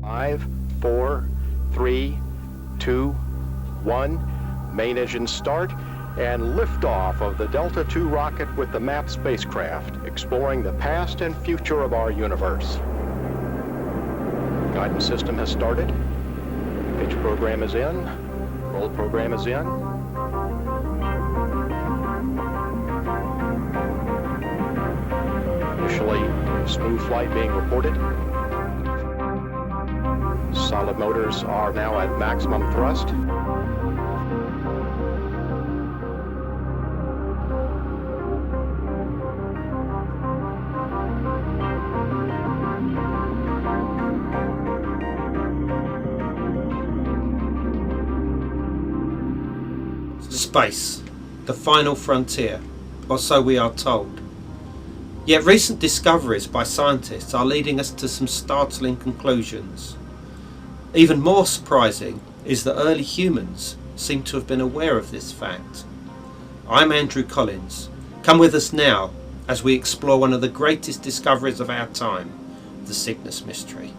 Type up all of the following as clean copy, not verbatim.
5, 4, 3, 2, 1. Main engine start and liftoff of the Delta II rocket with the MAP spacecraft, exploring the past and future of our universe. Guidance system has started. Pitch program is in. Roll program is in. Initially, smooth flight being reported. Solid motors are now at maximum thrust. Space, the final frontier, or so we are told. Yet recent discoveries by scientists are leading us to some startling conclusions. Even more surprising is that early humans seem to have been aware of this fact. I'm Andrew Collins. Come with us now as we explore one of the greatest discoveries of our time, the Cygnus mystery.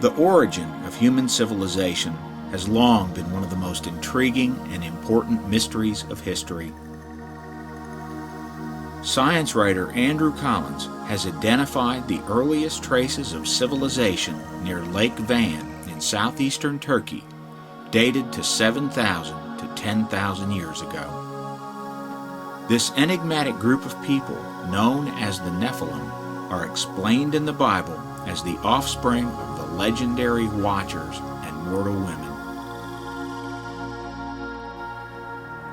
The origin of human civilization has long been one of the most intriguing and important mysteries of history. Science writer Andrew Collins has identified the earliest traces of civilization near Lake Van in southeastern Turkey, dated to 7,000 to 10,000 years ago. This enigmatic group of people, known as the Nephilim, are explained in the Bible as the offspring of the legendary Watchers and mortal women.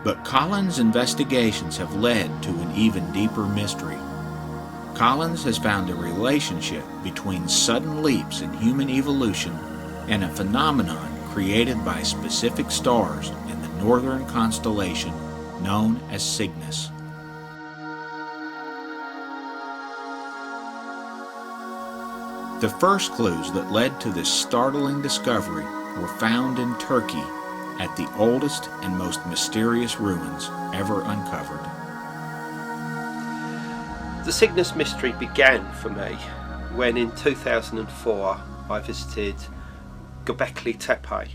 But Collins' investigations have led to an even deeper mystery. Collins has found a relationship between sudden leaps in human evolution and a phenomenon created by specific stars in the northern constellation known as Cygnus. The first clues that led to this startling discovery were found in Turkey at the oldest and most mysterious ruins ever uncovered. The Cygnus mystery began for me when in 2004 I visited Göbekli Tepe,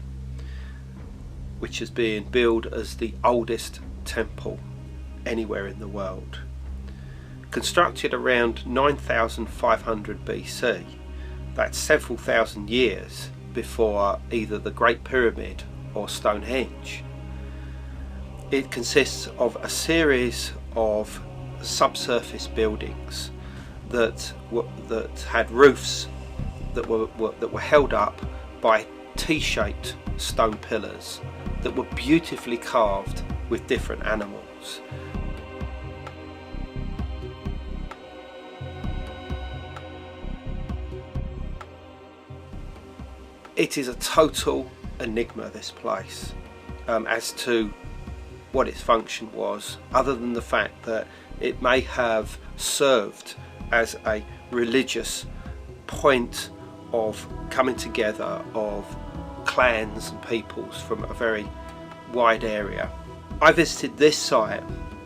which is being billed as the oldest temple anywhere in the world. Constructed around 9500 BC, that's several thousand years before either the Great Pyramid or Stonehenge. It consists of a series of subsurface buildings that had roofs that were held up by T-shaped stone pillars that were beautifully carved with different animals. It is a total enigma, this place, as to what its function was, other than the fact that it may have served as a religious point of coming together of clans and peoples from a very wide area. I visited this site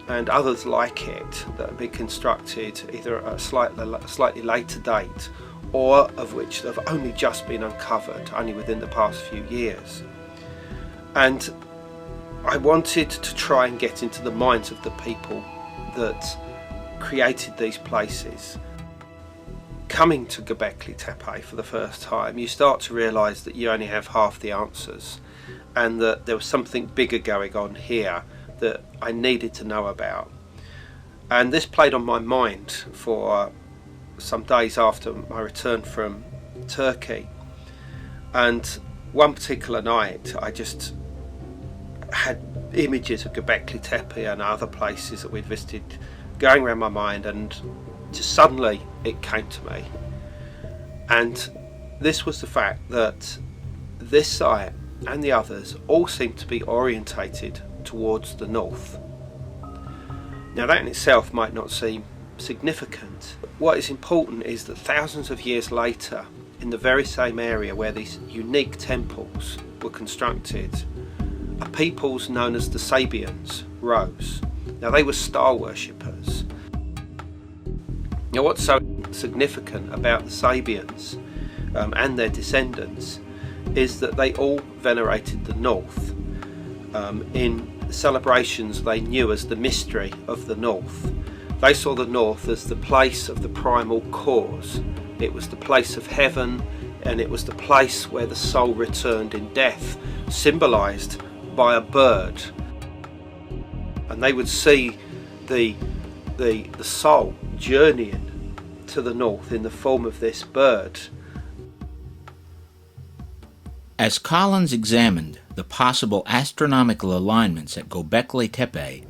and others like it that have been constructed either at a slightly later date, or of which have only just been uncovered, only within the past few years. And I wanted to try and get into the minds of the people that created these places. Coming to Göbekli Tepe for the first time, you start to realise that you only have half the answers, and that there was something bigger going on here that I needed to know about. And this played on my mind for some days after my return from Turkey, and one particular night I just had images of Göbekli Tepe and other places that we'd visited going around my mind, and just suddenly it came to me. And this was the fact that this site and the others all seem to be orientated towards the north. Now that in itself might not seem significant. What is important is that thousands of years later, in the very same area where these unique temples were constructed, a peoples known as the Sabians rose. Now they were star worshippers. Now what's so significant about the Sabians and their descendants is that they all venerated the north in celebrations they knew as the mystery of the north. They saw the north as the place of the primal cause. It was the place of heaven, and it was the place where the soul returned in death, symbolised by a bird. And they would see the soul journeying to the north in the form of this bird. As Collins examined the possible astronomical alignments at Göbekli Tepe,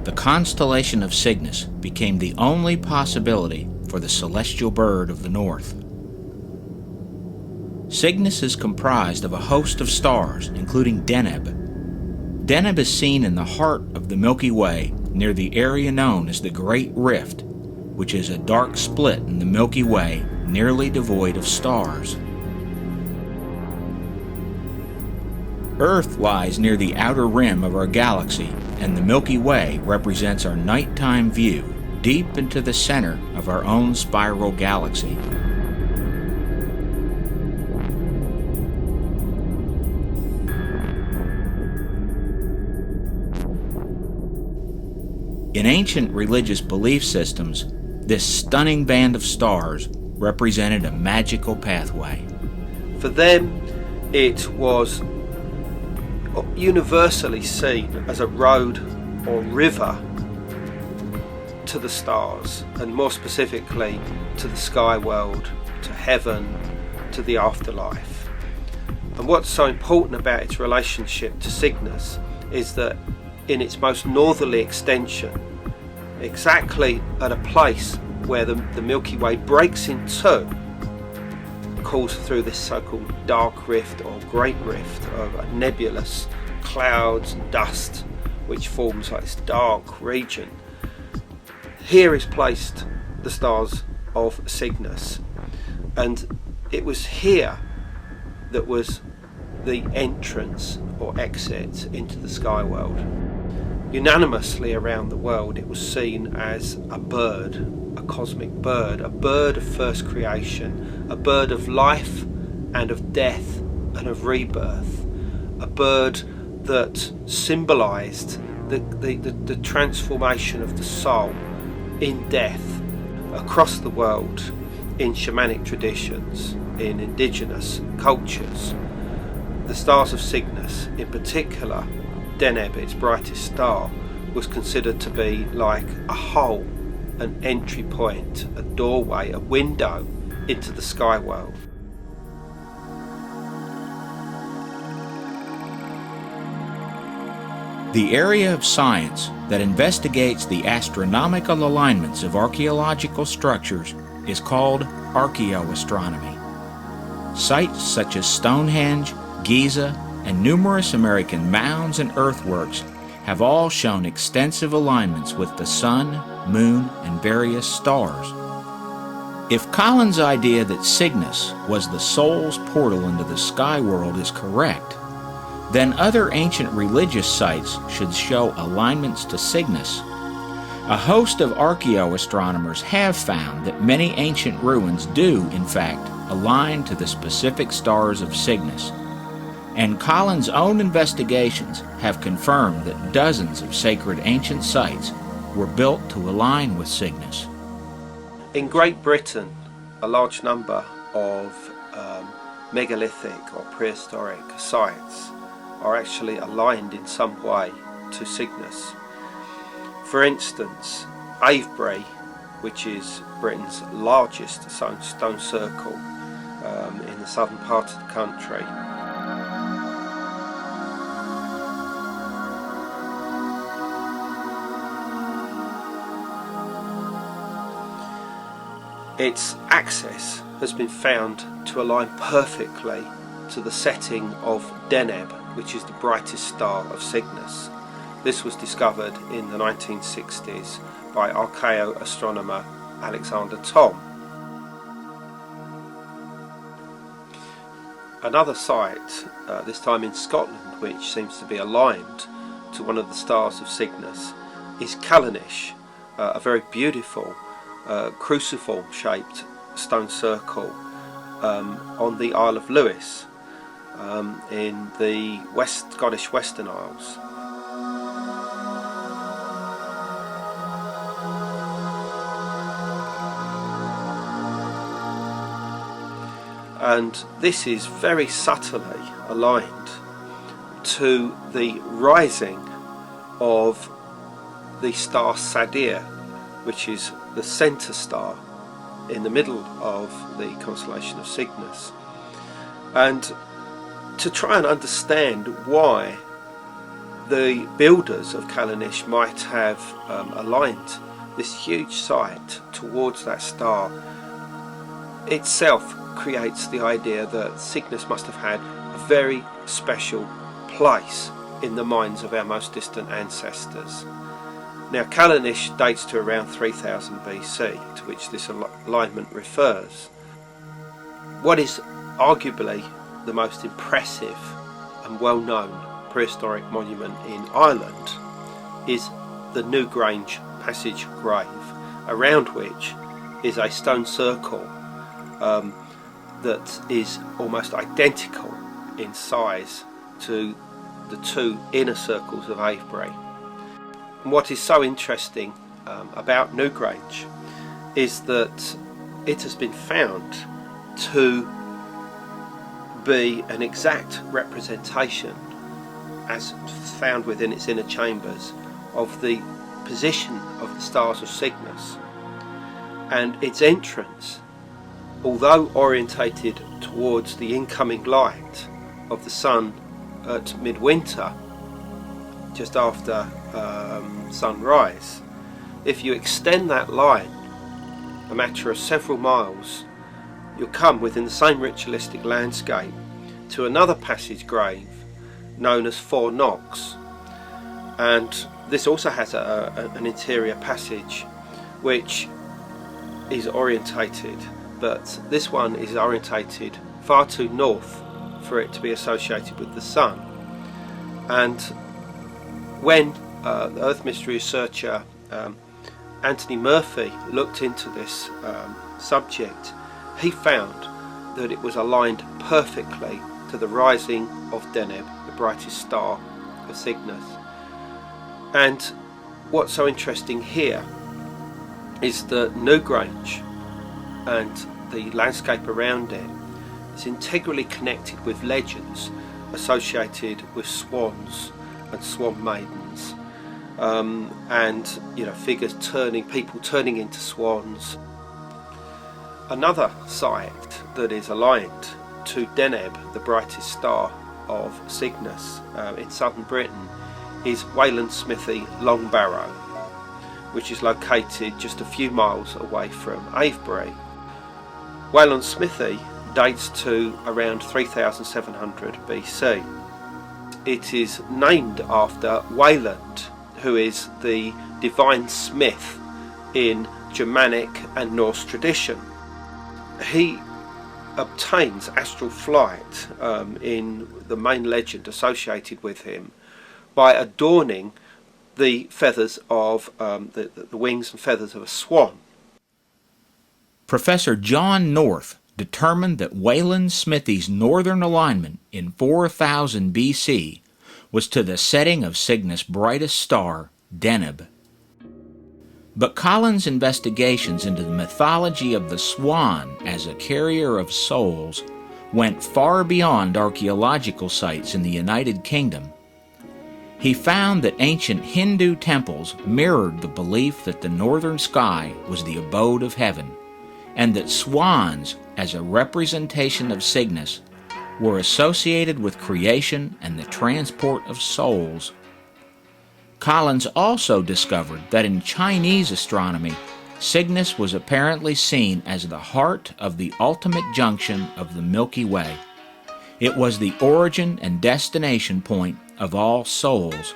the constellation of Cygnus became the only possibility for the celestial bird of the north. Cygnus is comprised of a host of stars, including Deneb. Deneb is seen in the heart of the Milky Way near the area known as the Great Rift, which is a dark split in the Milky Way nearly devoid of stars. Earth lies near the outer rim of our galaxy, and the Milky Way represents our nighttime view deep into the center of our own spiral galaxy. In ancient religious belief systems, this stunning band of stars represented a magical pathway. For them, it was universally seen as a road or river to the stars, and more specifically to the sky world, to heaven, to the afterlife. And what's so important about its relationship to Cygnus is that in its most northerly extension, exactly at a place where the Milky Way breaks in two, calls through this so-called dark rift or great rift of nebulous clouds and dust, which forms like this dark region. Here is placed the stars of Cygnus, and it was here that was the entrance or exit into the sky world. Unanimously around the world, it was seen as a bird, a cosmic bird, a bird of first creation, a bird of life and of death and of rebirth, a bird that symbolised the transformation of the soul in death across the world in shamanic traditions, in indigenous cultures. The stars of Cygnus, in particular Deneb, its brightest star, was considered to be like a hole, an entry point, a doorway, a window into the sky world. The area of science that investigates the astronomical alignments of archaeological structures is called archaeoastronomy. Sites such as Stonehenge, Giza, and numerous American mounds and earthworks have all shown extensive alignments with the sun, moon, and various stars. If Collins' idea that Cygnus was the soul's portal into the sky world is correct, then other ancient religious sites should show alignments to Cygnus. A host of archaeoastronomers have found that many ancient ruins do, in fact, align to the specific stars of Cygnus. And Collins' own investigations have confirmed that dozens of sacred ancient sites were built to align with Cygnus. In Great Britain, a large number of megalithic or prehistoric sites are actually aligned in some way to Cygnus. For instance, Avebury, which is Britain's largest stone circle in the southern part of the country, its axis has been found to align perfectly to the setting of Deneb, which is the brightest star of Cygnus. This was discovered in the 1960s by archaeoastronomer Alexander Thom. Another site, this time in Scotland, which seems to be aligned to one of the stars of Cygnus, is Callanish, a very beautiful cruciform shaped stone circle on the Isle of Lewis in the Scottish Western Isles. And this is very subtly aligned to the rising of the star Sadir, which is the centre star in the middle of the constellation of Cygnus. And to try and understand why the builders of Callanish might have aligned this huge site towards that star itself creates the idea that Cygnus must have had a very special place in the minds of our most distant ancestors. Now, Callanish dates to around 3000 BC, to which this alignment refers. What is arguably the most impressive and well-known prehistoric monument in Ireland is the Newgrange Passage grave, around which is a stone circle that is almost identical in size to the two inner circles of Avebury. And what is so interesting about Newgrange is that it has been found to be an exact representation, as found within its inner chambers, of the position of the stars of Cygnus, and its entrance, although orientated towards the incoming light of the sun at midwinter, just after sunrise, if you extend that line a matter of several miles, you'll come within the same ritualistic landscape to another passage grave known as Four Knocks. And this also has an interior passage which is orientated, but this one is orientated far too north for it to be associated with the sun. And when the Earth Mystery researcher Anthony Murphy looked into this subject, he found that it was aligned perfectly to the rising of Deneb, the brightest star of Cygnus. And what's so interesting here is that Newgrange and the landscape around it is integrally connected with legends associated with swans and swan maidens, and figures people turning into swans. Another site that is aligned to Deneb, the brightest star of Cygnus, in southern Britain, is Wayland Smithy Longbarrow, which is located just a few miles away from Avebury. Wayland Smithy dates to around 3700 BC. It is named after Wayland, who is the divine smith in Germanic and Norse tradition. He obtains astral flight in the main legend associated with him by adorning the feathers of the wings and feathers of a swan. Professor John North determined that Wayland Smithy's northern alignment in 4000 BC was to the setting of Cygnus' brightest star, Deneb. But Collins' investigations into the mythology of the swan as a carrier of souls went far beyond archaeological sites in the United Kingdom. He found that ancient Hindu temples mirrored the belief that the northern sky was the abode of heaven, and that swans, as a representation of Cygnus, were associated with creation and the transport of souls. Collins also discovered that in Chinese astronomy, Cygnus was apparently seen as the heart of the ultimate junction of the Milky Way. It was the origin and destination point of all souls.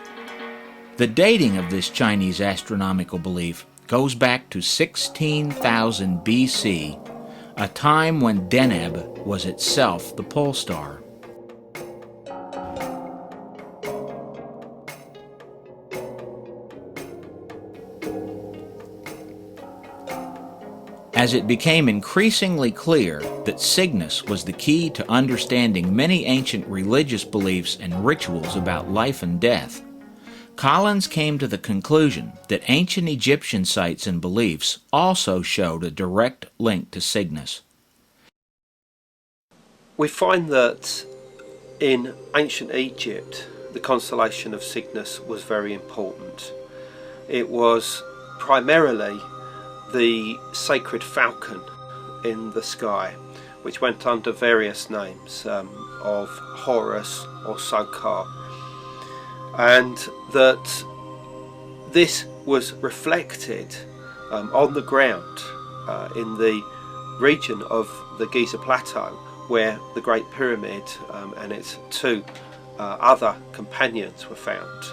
The dating of this Chinese astronomical belief goes back to 16,000 BC, a time when Deneb was itself the pole star. As it became increasingly clear that Cygnus was the key to understanding many ancient religious beliefs and rituals about life and death, Collins came to the conclusion that ancient Egyptian sites and beliefs also showed a direct link to Cygnus. We find that in ancient Egypt, the constellation of Cygnus was very important. It was primarily the sacred falcon in the sky, which went under various names of Horus or Sokar, and that this was reflected on the ground in the region of the Giza Plateau, where the Great Pyramid and its two other companions were found.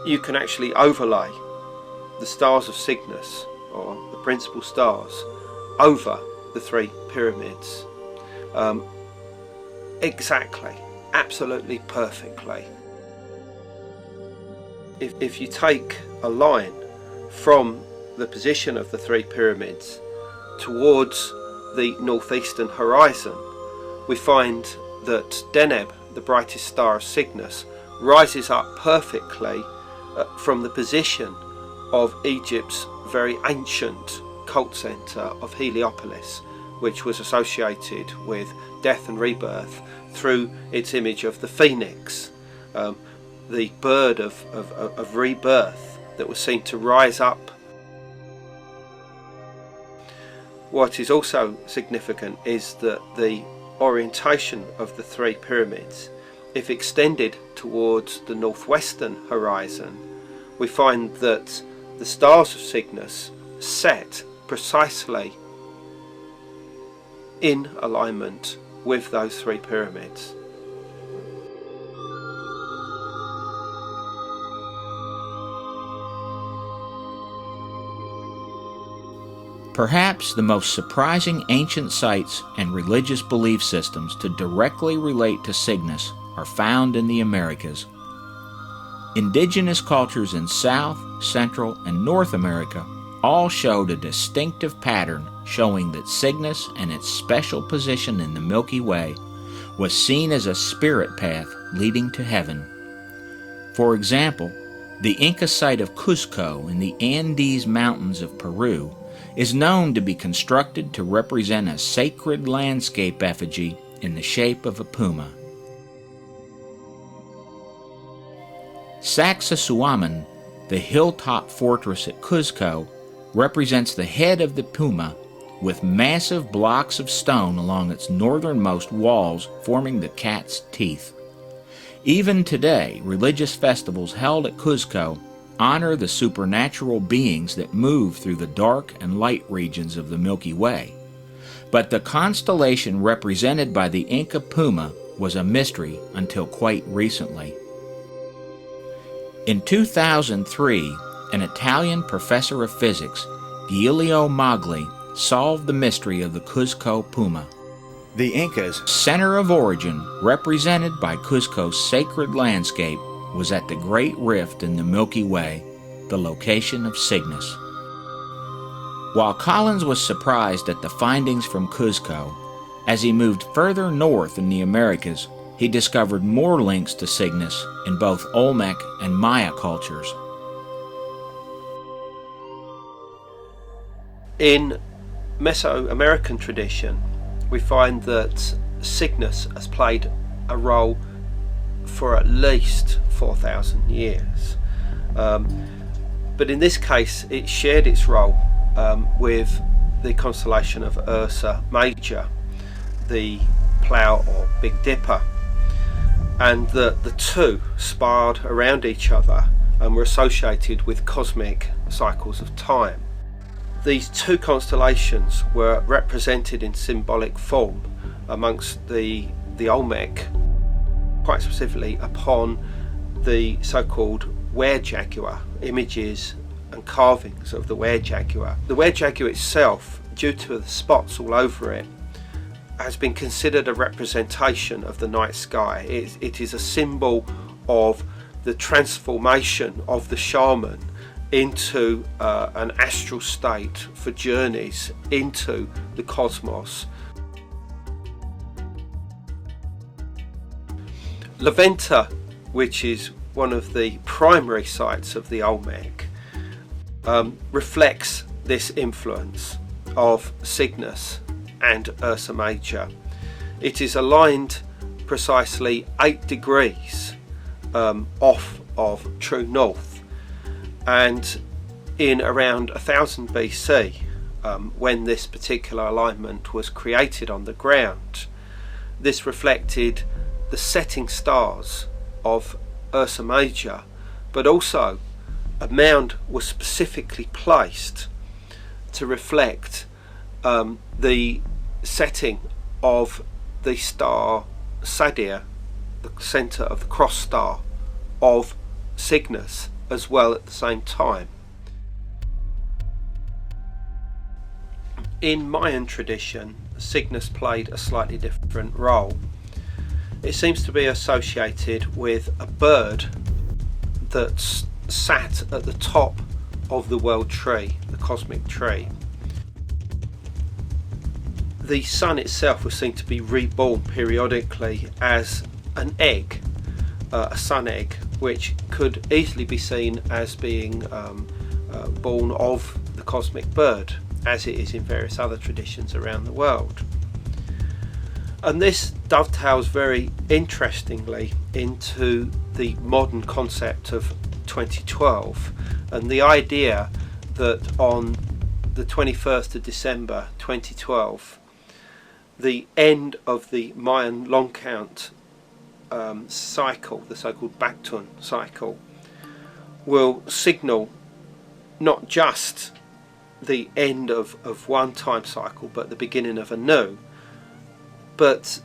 You can actually overlay the stars of Cygnus, or the principal stars, over the three pyramids exactly, absolutely perfectly. If you take a line from the position of the three pyramids towards the northeastern horizon, we find that Deneb, the brightest star of Cygnus, rises up perfectly from the position of Egypt's very ancient cult centre of Heliopolis, which was associated with death and rebirth through its image of the phoenix, the bird of rebirth that was seen to rise up. What is also significant is that the orientation of the three pyramids, if extended towards the northwestern horizon, we find that the stars of Cygnus set precisely in alignment with those three pyramids. Perhaps the most surprising ancient sites and religious belief systems to directly relate to Cygnus are found in the Americas. Indigenous cultures in South, Central, and North America all showed a distinctive pattern showing that Cygnus and its special position in the Milky Way was seen as a spirit path leading to heaven. For example, the Inca site of Cuzco in the Andes Mountains of Peru is known to be constructed to represent a sacred landscape effigy in the shape of a puma. Sacsayhuaman, the hilltop fortress at Cuzco, represents the head of the puma with massive blocks of stone along its northernmost walls forming the cat's teeth. Even today, religious festivals held at Cuzco honor the supernatural beings that move through the dark and light regions of the Milky Way. But the constellation represented by the Inca puma was a mystery until quite recently. In 2003, an Italian professor of physics, Giulio Magli, solved the mystery of the Cuzco puma. The Inca's center of origin, represented by Cuzco's sacred landscape, was at the Great Rift in the Milky Way, the location of Cygnus. While Collins was surprised at the findings from Cuzco, as he moved further north in the Americas, he discovered more links to Cygnus in both Olmec and Maya cultures. In Mesoamerican tradition, we find that Cygnus has played a role for at least 4,000 years. But in this case, it shared its role with the constellation of Ursa Major, the Plough or Big Dipper, and the two sparred around each other and were associated with cosmic cycles of time. these two constellations were represented in symbolic form amongst the Olmec, quite specifically upon the so-called were-jaguar, images and carvings of the were-jaguar. The were-jaguar itself, due to the spots all over it, has been considered a representation of the night sky. It is a symbol of the transformation of the shaman into an astral state for journeys into the cosmos. La Venta, which is one of the primary sites of the Olmec, reflects this influence of Cygnus and Ursa Major. It is aligned precisely 8 degrees off of true north, and in around 1000 BC, when this particular alignment was created on the ground, this reflected the setting stars of Ursa Major, but also a mound was specifically placed to reflect the setting of the star Sadir, the centre of the cross star of Cygnus, as well at the same time. In Mayan tradition, Cygnus played a slightly different role. It seems to be associated with a bird that sat at the top of the world tree, the cosmic tree. The sun itself was seen to be reborn periodically as an egg, a sun egg, which could easily be seen as being born of the cosmic bird, as it is in various other traditions around the world. And this dovetails very interestingly into the modern concept of 2012 and the idea that on the 21st of December 2012, the end of the Mayan long count cycle, the so-called Bactun cycle, will signal not just the end of one time cycle but the beginning of a new. But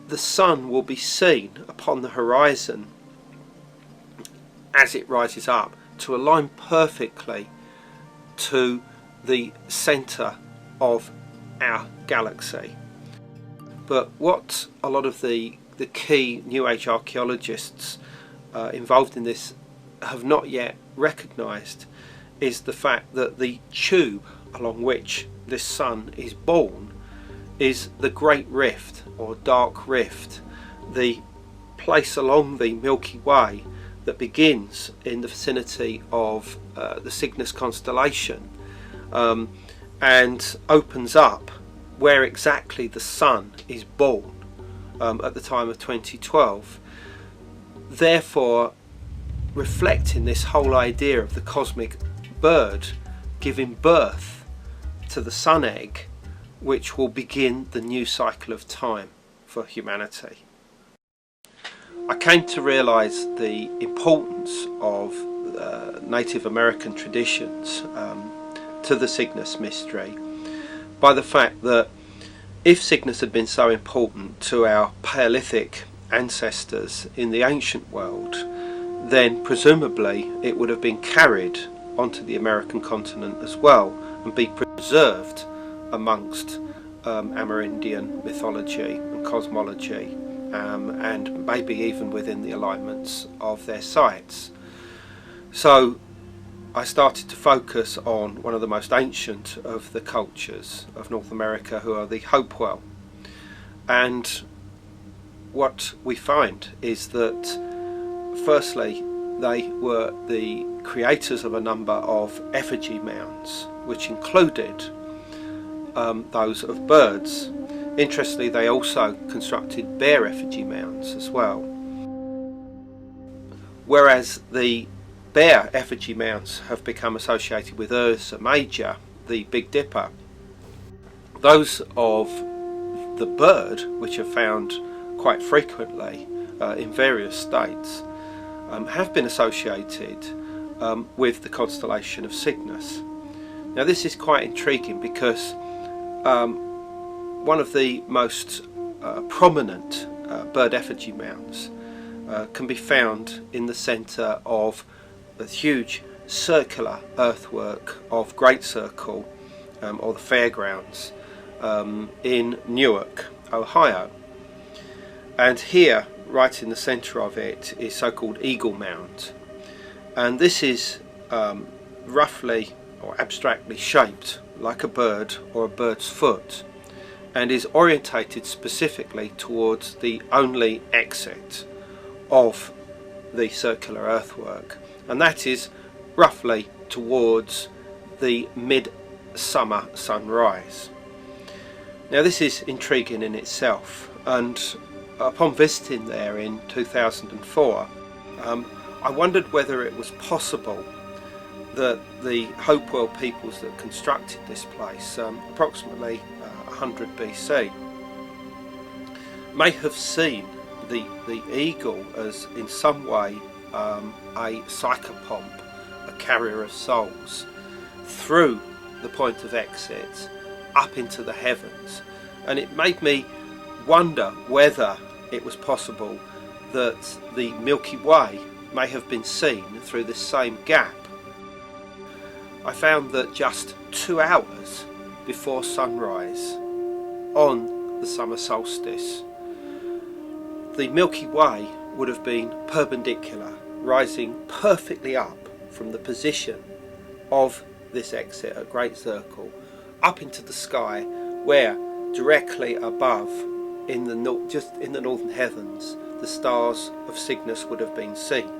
the sun will be seen upon the horizon as it rises up to align perfectly to the centre of our galaxy. But what a lot of the key New Age archaeologists involved in this have not yet recognised is the fact that the tube along which this sun is born is the Great Rift or Dark Rift, the place along the Milky Way that begins in the vicinity of the Cygnus constellation and opens up where exactly the sun is born at the time of 2012, therefore reflecting this whole idea of the cosmic bird giving birth to the sun egg, which will begin the new cycle of time for humanity. I came to realise the importance of Native American traditions to the Cygnus mystery by the fact that if Cygnus had been so important to our Paleolithic ancestors in the ancient world, then presumably it would have been carried onto the American continent as well and be preserved amongst Amerindian mythology and cosmology, and maybe even within the alignments of their sites. So I started to focus on one of the most ancient of the cultures of North America, who are the Hopewell. And what we find is that firstly they were the creators of a number of effigy mounds, which included those of birds. Interestingly, they also constructed bear effigy mounds as well. Whereas the bear effigy mounds have become associated with Ursa Major, the Big Dipper, those of the bird, which are found quite frequently in various states, have been associated with the constellation of Cygnus. Now this is quite intriguing because one of the most prominent bird effigy mounds can be found in the centre of a huge circular earthwork of Great Circle, or the fairgrounds, in Newark, Ohio. And here, right in the centre of it, is so-called Eagle Mound. And this is roughly or abstractly shaped like a bird or a bird's foot, and is orientated specifically towards the only exit of the circular earthwork, and that is roughly towards the midsummer sunrise. Now this is intriguing in itself, and upon visiting there in 2004, I wondered whether it was possible that the Hopewell peoples that constructed this place, approximately 100 BC, may have seen the eagle as in some way a psychopomp, a carrier of souls, through the point of exit up into the heavens. And it made me wonder whether it was possible that the Milky Way may have been seen through this same gap. I found that just 2 hours before sunrise on the summer solstice, the Milky Way would have been perpendicular, rising perfectly up from the position of this exit at Great Circle up into the sky, where directly above just in the northern heavens the stars of Cygnus would have been seen.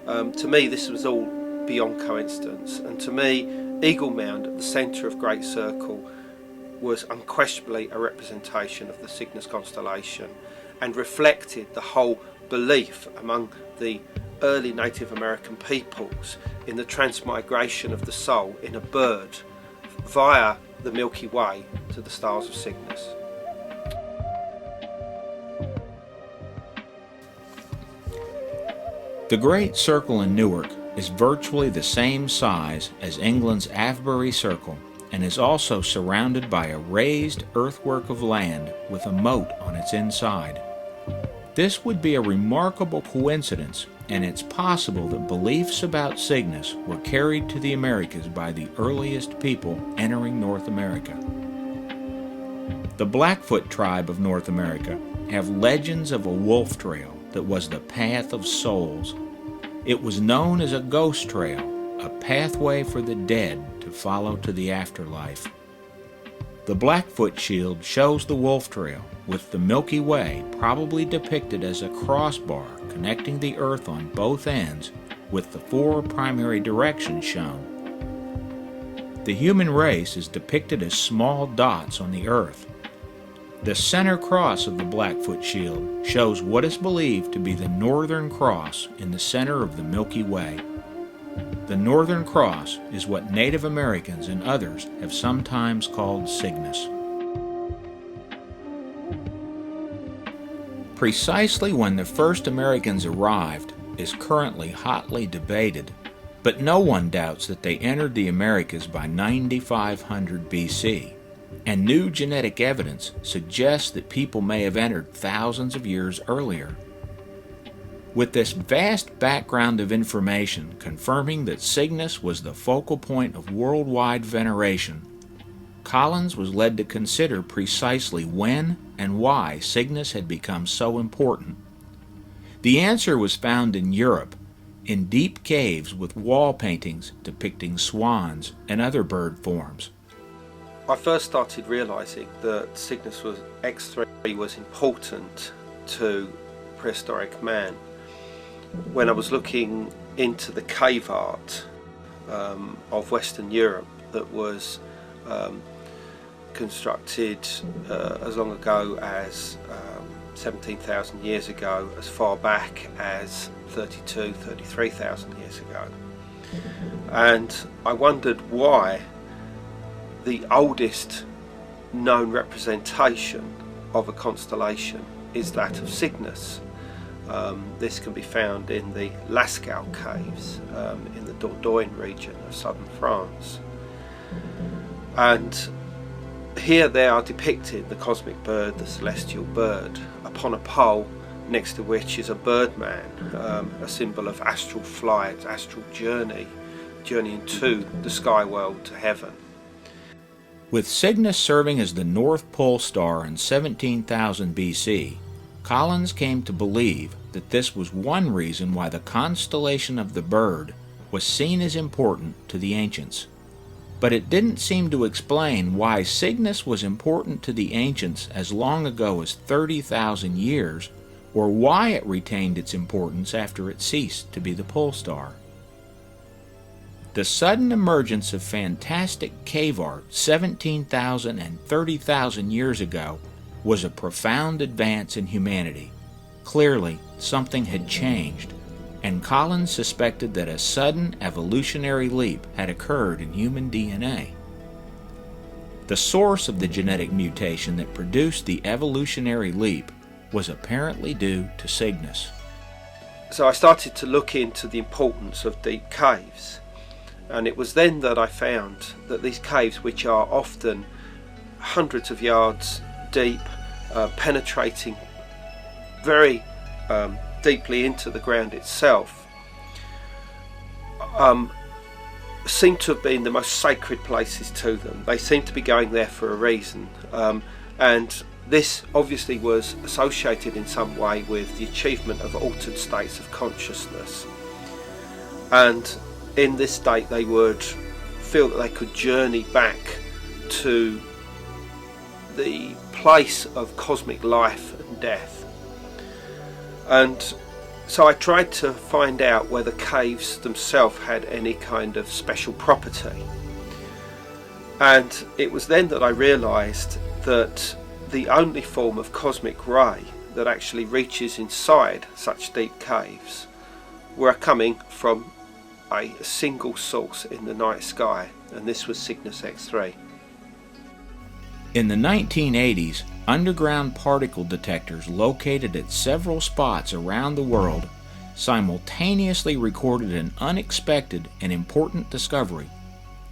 To me this was all beyond coincidence, and to me Eagle Mound at the centre of Great Circle was unquestionably a representation of the Cygnus constellation, and reflected the whole belief among the early Native American peoples in the transmigration of the soul in a bird via the Milky Way to the stars of Cygnus. The Great Circle in Newark is virtually the same size as England's Avebury Circle, and is also surrounded by a raised earthwork of land with a moat on its inside. This would be a remarkable coincidence, and it's possible that beliefs about Cygnus were carried to the Americas by the earliest people entering North America. The Blackfoot tribe of North America have legends of a wolf trail that was the path of souls. It was known as a ghost trail, a pathway for the dead to follow to the afterlife. The Blackfoot shield shows the wolf trail, with the Milky Way probably depicted as a crossbar connecting the earth on both ends, with the 4 primary directions shown. The human race is depicted as small dots on the earth. The center cross of the Blackfoot shield shows what is believed to be the Northern Cross in the center of the Milky Way. The Northern Cross is what Native Americans and others have sometimes called Cygnus. Precisely when the first Americans arrived is currently hotly debated, but no one doubts that they entered the Americas by 9500 BC, and new genetic evidence suggests that people may have entered thousands of years earlier. With this vast background of information confirming that Cygnus was the focal point of worldwide veneration, Collins was led to consider precisely when and why Cygnus had become so important. The answer was found in Europe, in deep caves with wall paintings depicting swans and other bird forms. I first started realising that Cygnus X3 was important to prehistoric man when I was looking into the cave art of Western Europe that was constructed as long ago as 17,000 years ago, as far back as 33,000 years ago. And I wondered why the oldest known representation of a constellation is that of Cygnus. This can be found in the Lascaux caves in the Dordogne region of southern France. And here they are depicted, the cosmic bird, the celestial bird, upon a pole next to which is a birdman, a symbol of astral flight, astral journeying to the sky world, to heaven. With Cygnus serving as the North Pole star in 17,000 BC, Collins came to believe that this was one reason why the constellation of the bird was seen as important to the ancients. But it didn't seem to explain why Cygnus was important to the ancients as long ago as 30,000 years, or why it retained its importance after it ceased to be the pole star. The sudden emergence of fantastic cave art 17,000 and 30,000 years ago was a profound advance in humanity. Clearly, something had changed, and Collins suspected that a sudden evolutionary leap had occurred in human DNA. The source of the genetic mutation that produced the evolutionary leap was apparently due to Cygnus. So I started to look into the importance of deep caves, and it was then that I found that these caves, which are often hundreds of yards deep, penetrating very deeply into the ground itself, seem to have been the most sacred places to them. They seem to be going there for a reason, and this obviously was associated in some way with the achievement of altered states of consciousness, and in this state they would feel that they could journey back to the place of cosmic life and death. And so I tried to find out whether caves themselves had any kind of special property, and it was then that I realised that the only form of cosmic ray that actually reaches inside such deep caves were coming from a single source in the night sky, and this was Cygnus X3. In the 1980s, underground particle detectors located at several spots around the world simultaneously recorded an unexpected and important discovery.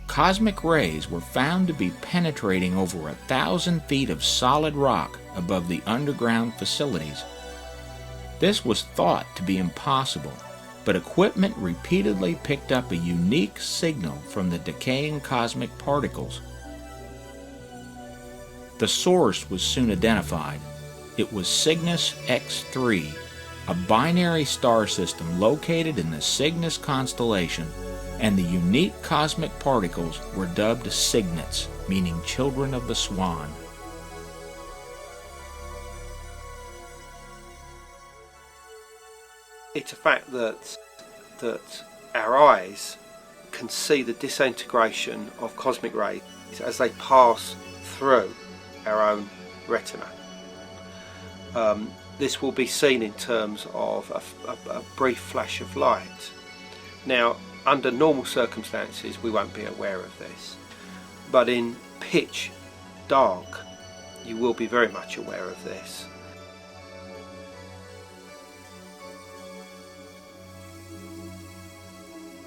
Cosmic rays were found to be penetrating over 1,000 feet of solid rock above the underground facilities. This was thought to be impossible, but equipment repeatedly picked up a unique signal from the decaying cosmic particles. The source was soon identified. It was Cygnus X3, a binary star system located in the Cygnus constellation, and the unique cosmic particles were dubbed Cygnets, meaning children of the swan. It's a fact that our eyes can see the disintegration of cosmic rays as they pass through our own retina. This will be seen in terms of a brief flash of light. Now, under normal circumstances we won't be aware of this, but in pitch dark you will be very much aware of this.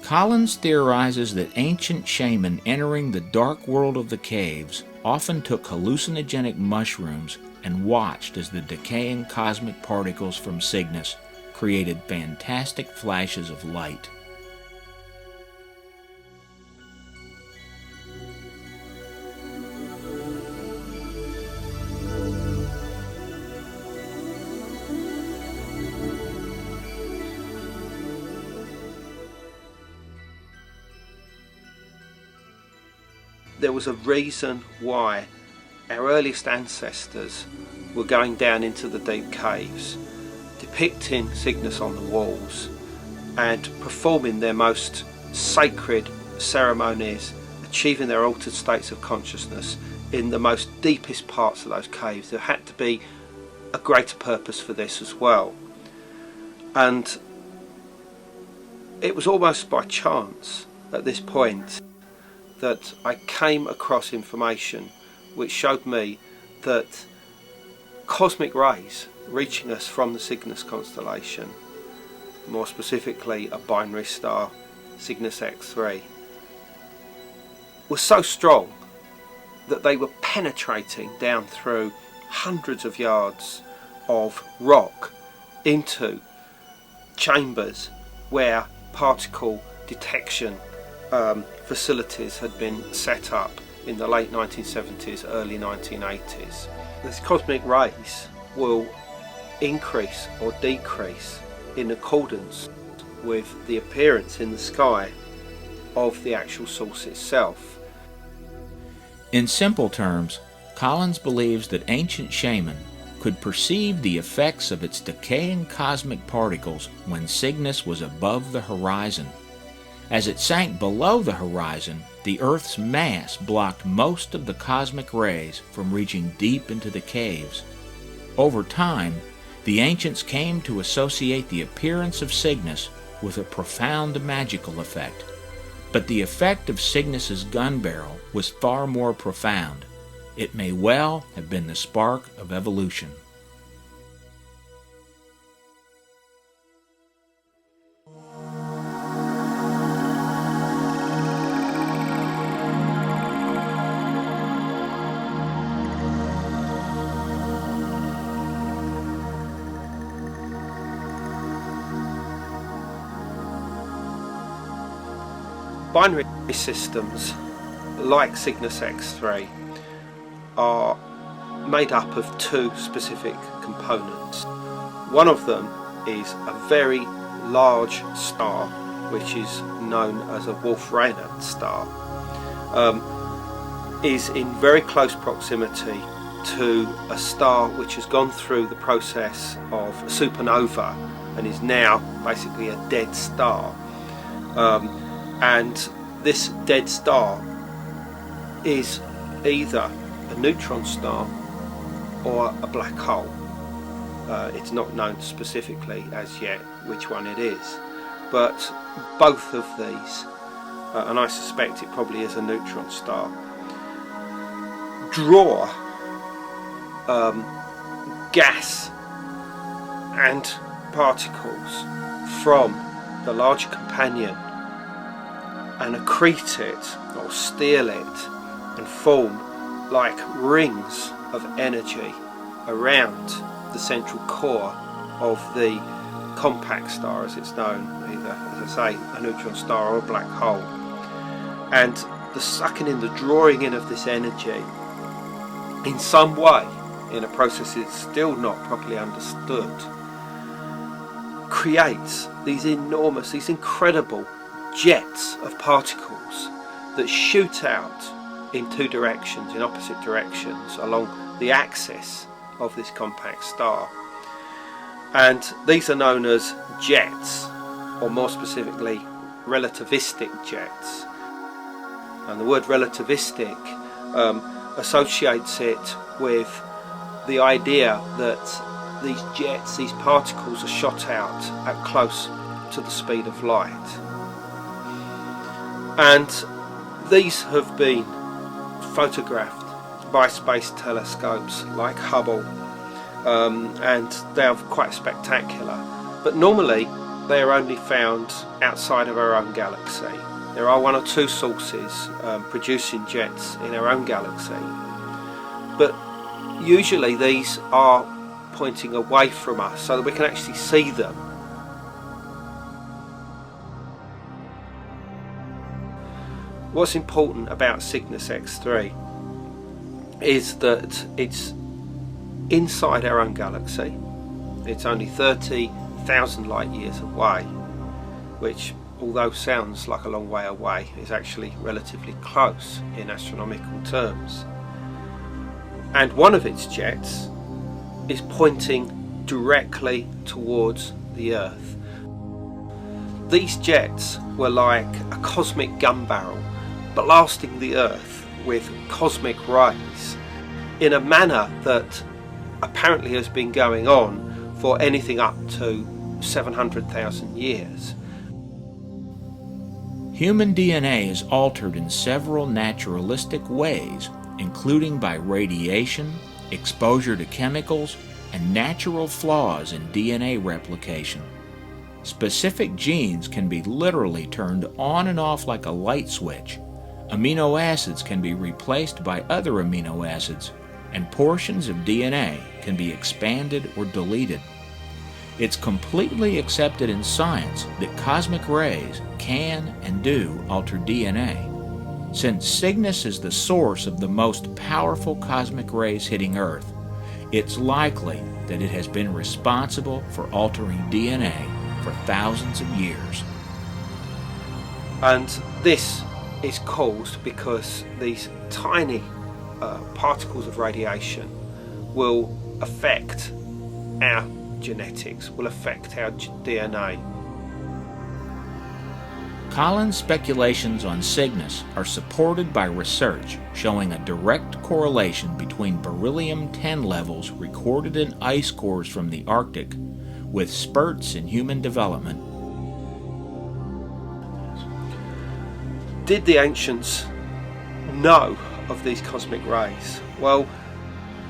Collins theorizes that ancient shaman entering the dark world of the caves often took hallucinogenic mushrooms and watched as the decaying cosmic particles from Cygnus created fantastic flashes of light. There was a reason why our earliest ancestors were going down into the deep caves, depicting Cygnus on the walls and performing their most sacred ceremonies, achieving their altered states of consciousness in the most deepest parts of those caves. There had to be a greater purpose for this as well, and it was almost by chance at this point that I came across information which showed me that cosmic rays reaching us from the Cygnus constellation, more specifically a binary star, Cygnus X3, was so strong that they were penetrating down through hundreds of yards of rock into chambers where particle detection facilities had been set up in the late 1970s, early 1980s. These cosmic rays will increase or decrease in accordance with the appearance in the sky of the actual source itself. In simple terms, Collins believes that ancient Shaman could perceive the effects of its decaying cosmic particles when Cygnus was above the horizon. As it sank below the horizon, the Earth's mass blocked most of the cosmic rays from reaching deep into the caves. Over time, the ancients came to associate the appearance of Cygnus with a profound magical effect. But the effect of Cygnus's gun barrel was far more profound. It may well have been the spark of evolution. Binary systems like Cygnus X3 are made up of two specific components. One of them is a very large star, which is known as a Wolf-Raynaud star, is in very close proximity to a star which has gone through the process of supernova and is now basically a dead star. And this dead star is either a neutron star or a black hole. It's not known specifically as yet which one it is, but both of these, and I suspect it probably is a neutron star, draw gas and particles from the larger companion and accrete it or steal it and form like rings of energy around the central core of the compact star, as it's known, either, as I say, a neutron star or a black hole. And the sucking in, the drawing in of this energy in some way, in a process that's still not properly understood, creates these enormous, these incredible jets of particles that shoot out in two directions, in opposite directions, along the axis of this compact star. And these are known as jets, or more specifically relativistic jets. And the word relativistic associates it with the idea that these jets, these particles, are shot out at close to the speed of light. And these have been photographed by space telescopes like Hubble, and they are quite spectacular. But normally they are only found outside of our own galaxy. There are one or two sources producing jets in our own galaxy, but usually these are pointing away from us so that we can actually see them. What's important about Cygnus X3 is that it's inside our own galaxy. It's only 30,000 light years away, which, although sounds like a long way away, is actually relatively close in astronomical terms. And one of its jets is pointing directly towards the Earth. These jets were like a cosmic gun barrel blasting the Earth with cosmic rays in a manner that apparently has been going on for anything up to 700,000 years. Human DNA is altered in several naturalistic ways, including by radiation, exposure to chemicals, and natural flaws in DNA replication. Specific genes can be literally turned on and off like a light switch. Amino acids can be replaced by other amino acids, and portions of DNA can be expanded or deleted. It's completely accepted in science that cosmic rays can and do alter DNA. Since Cygnus is the source of the most powerful cosmic rays hitting Earth, it's likely that it has been responsible for altering DNA for thousands of years. And this is caused because these tiny particles of radiation will affect our genetics, will affect our DNA. Collins' speculations on Cygnus are supported by research showing a direct correlation between beryllium-10 levels recorded in ice cores from the Arctic with spurts in human development. Did the ancients know of these cosmic rays? Well,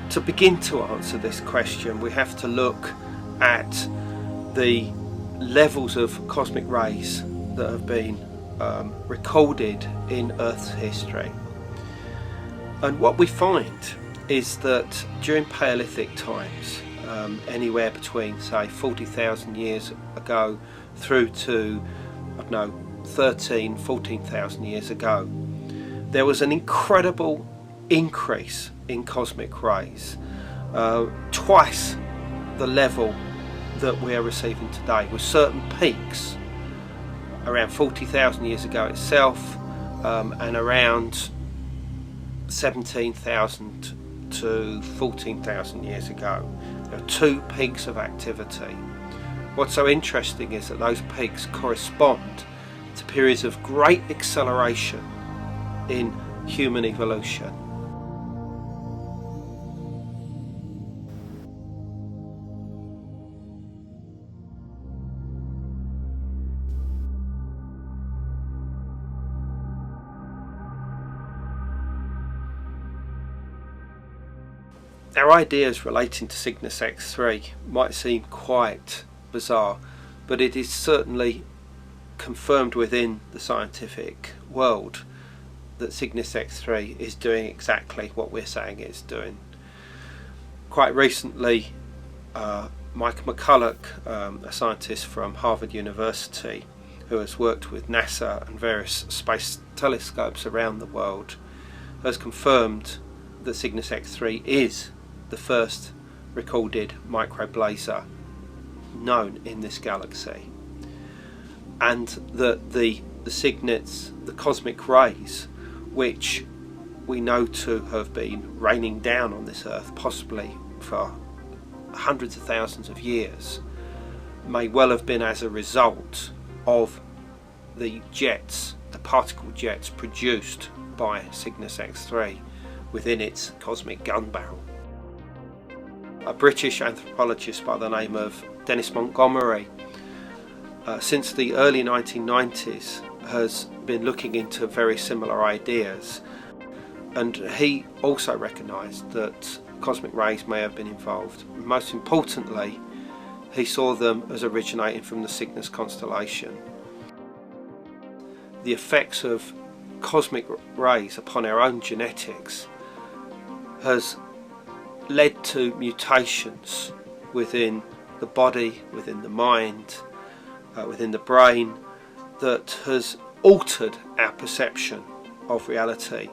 to begin to answer this question, we have to look at the levels of cosmic rays that have been recorded in Earth's history. And what we find is that during Paleolithic times, anywhere between say 40,000 years ago through to 14,000 years ago, there was an incredible increase in cosmic rays, twice the level that we are receiving today, with certain peaks around 40,000 years ago itself, and around 17,000 to 14,000 years ago. There are two peaks of activity. What's so interesting is that those peaks correspond to periods of great acceleration in human evolution. Our ideas relating to Cygnus X3 might seem quite bizarre, but it is certainly confirmed within the scientific world that Cygnus X3 is doing exactly what we're saying it's doing. Quite recently, Mike McCulloch, a scientist from Harvard University who has worked with NASA and various space telescopes around the world, has confirmed that Cygnus X3 is the first recorded microblazer known in this galaxy, and that the Cygnus, the cosmic rays, which we know to have been raining down on this Earth possibly for hundreds of thousands of years, may well have been as a result of the jets, the particle jets produced by Cygnus X3 within its cosmic gun barrel. A British anthropologist by the name of Dennis Montgomery, since the early 1990s, has been looking into very similar ideas, and he also recognised that cosmic rays may have been involved. Most importantly, he saw them as originating from the Cygnus constellation. The effects of cosmic rays upon our own genetics has led to mutations within the body, within the mind, within the brain, that has altered our perception of reality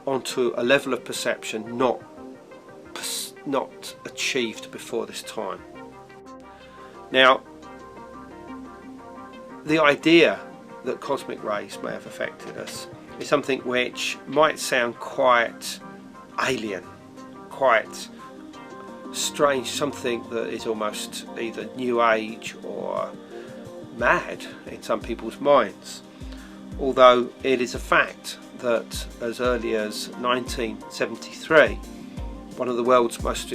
onto a level of perception not achieved before this time. Now, the idea that cosmic rays may have affected us is something which might sound quite alien, quite strange, something that is almost either new age or mad in some people's minds, although it is a fact that as early as 1973, one of the world's most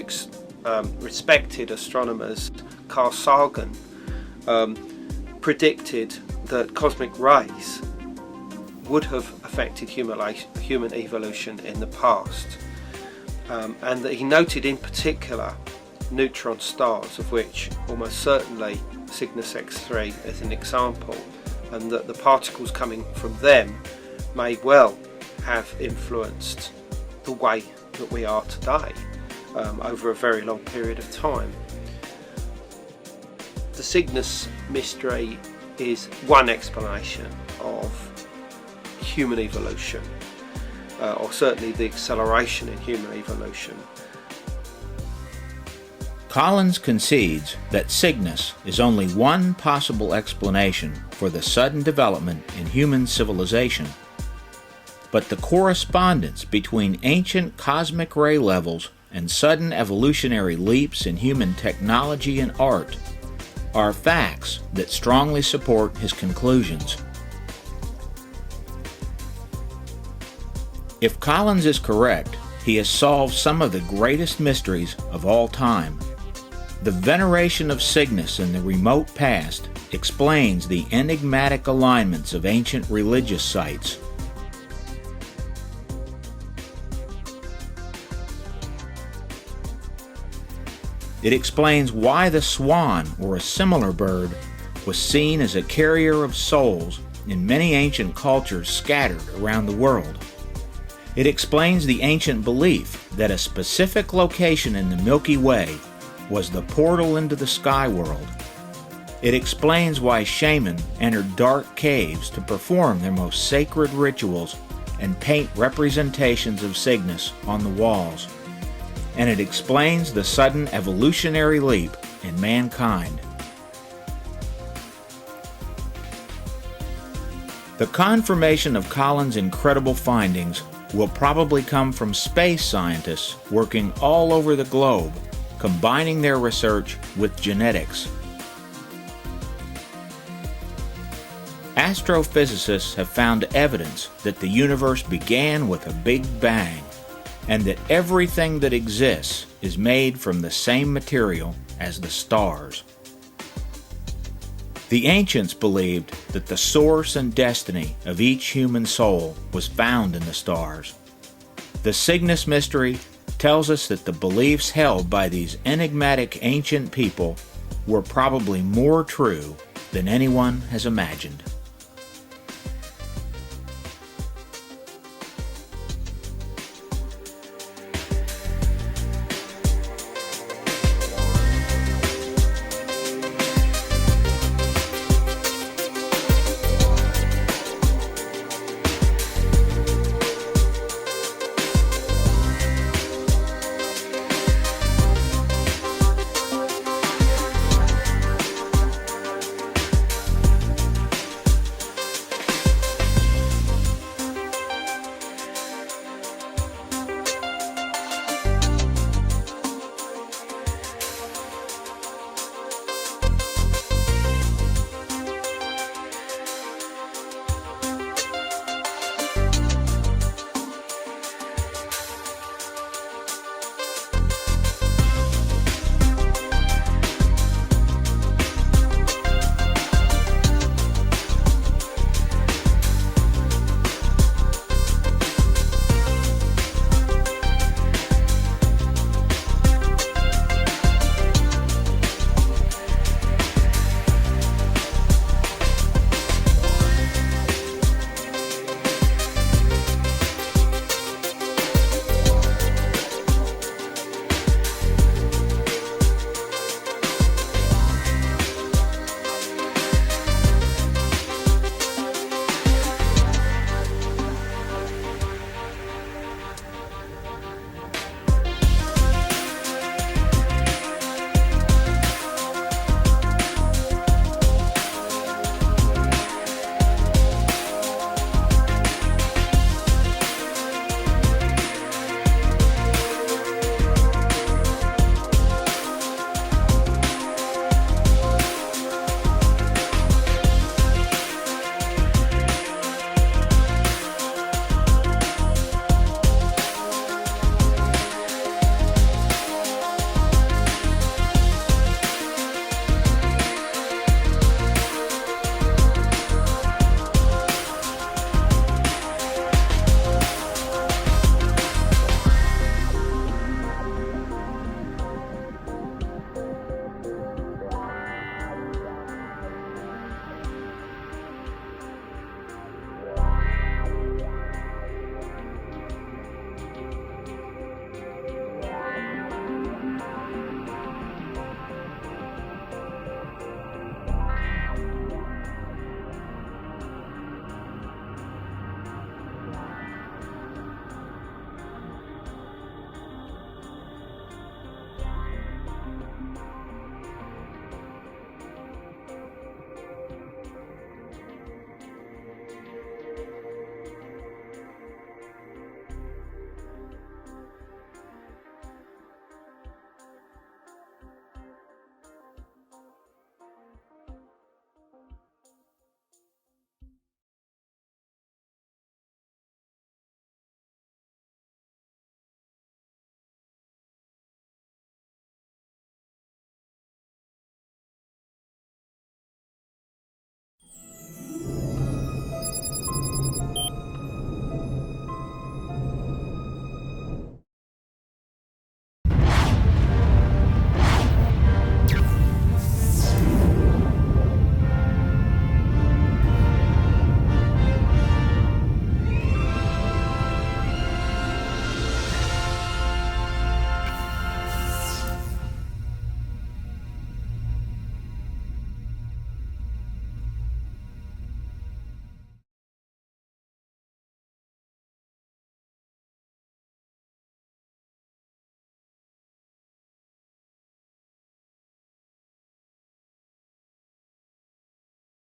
respected astronomers, Carl Sagan, predicted that cosmic rays would have affected human evolution in the past. And that he noted in particular neutron stars, of which almost certainly Cygnus X3 is an example, and that the particles coming from them may well have influenced the way that we are today over a very long period of time. The Cygnus mystery is one explanation of human evolution, or certainly the acceleration in human evolution. Collins concedes that Cygnus is only one possible explanation for the sudden development in human civilization, but the correspondence between ancient cosmic ray levels and sudden evolutionary leaps in human technology and art are facts that strongly support his conclusions. If Collins is correct, he has solved some of the greatest mysteries of all time. The veneration of Cygnus in the remote past explains the enigmatic alignments of ancient religious sites. It explains why the swan, or a similar bird, was seen as a carrier of souls in many ancient cultures scattered around the world. It explains the ancient belief that a specific location in the Milky Way was the portal into the sky world. It explains why shamans entered dark caves to perform their most sacred rituals and paint representations of Cygnus on the walls. And it explains the sudden evolutionary leap in mankind. The confirmation of Collins' incredible findings will probably come from space scientists working all over the globe, combining their research with genetics. Astrophysicists have found evidence that the universe began with a Big Bang, and that everything that exists is made from the same material as the stars. The ancients believed that the source and destiny of each human soul was found in the stars. The Cygnus mystery tells us that the beliefs held by these enigmatic ancient people were probably more true than anyone has imagined.